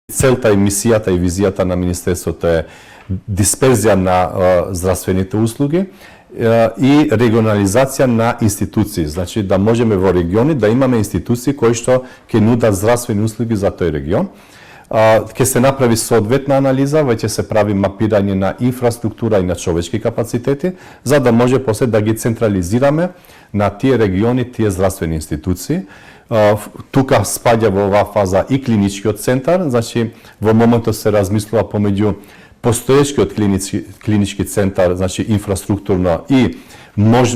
Целта и мисијата и визијата на Министерството е дисперзија на здравствените услуги и регионализација на институции. Значи да можеме во региони да имаме институции кои што ќе нудат здравствени услуги за тој регион. Ќе се направи соодветна анализа, веќе се прави мапирање на инфраструктура и на човечки капацитети, за да може после да ги централизираме на тие региони, тие здравствени институции. Тука спаѓа во оваа фаза и клиничкиот центар, значи во моментот се размислува помеѓу постоечкиот клинички центар, значи инфраструктурно и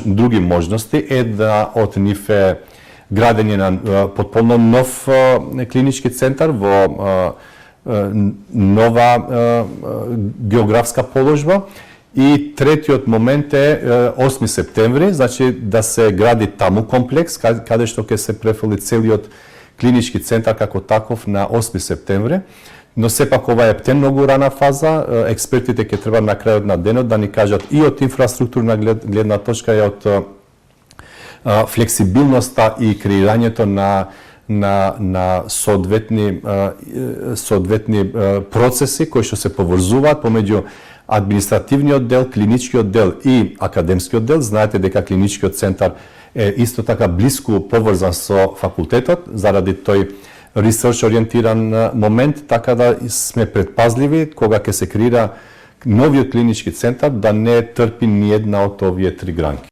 други можности, една од нив е градење на потполно нов клинички центар во нова географска положба. И третиот момент е 8 септември, значи да се гради таму комплекс, каде што ќе се префрли целиот клинички центар како таков на 8 септември. Но сепак ова е многу рана фаза, експертите ќе треба на крајот на денот да ни кажат и од инфраструктурна гледна точка и од флексибилноста и креирањето на соодветни процеси кои што се поврзуваат помеѓу административниот дел, клиничкиот дел и академскиот дел. Знаете дека клиничкиот центар е исто така блиску поврзан со факултетот заради тој ресерч ориентиран момент, така да сме предпазливи кога ќе се креира новиот клинички центар да не трпи ни една од овие три гранки.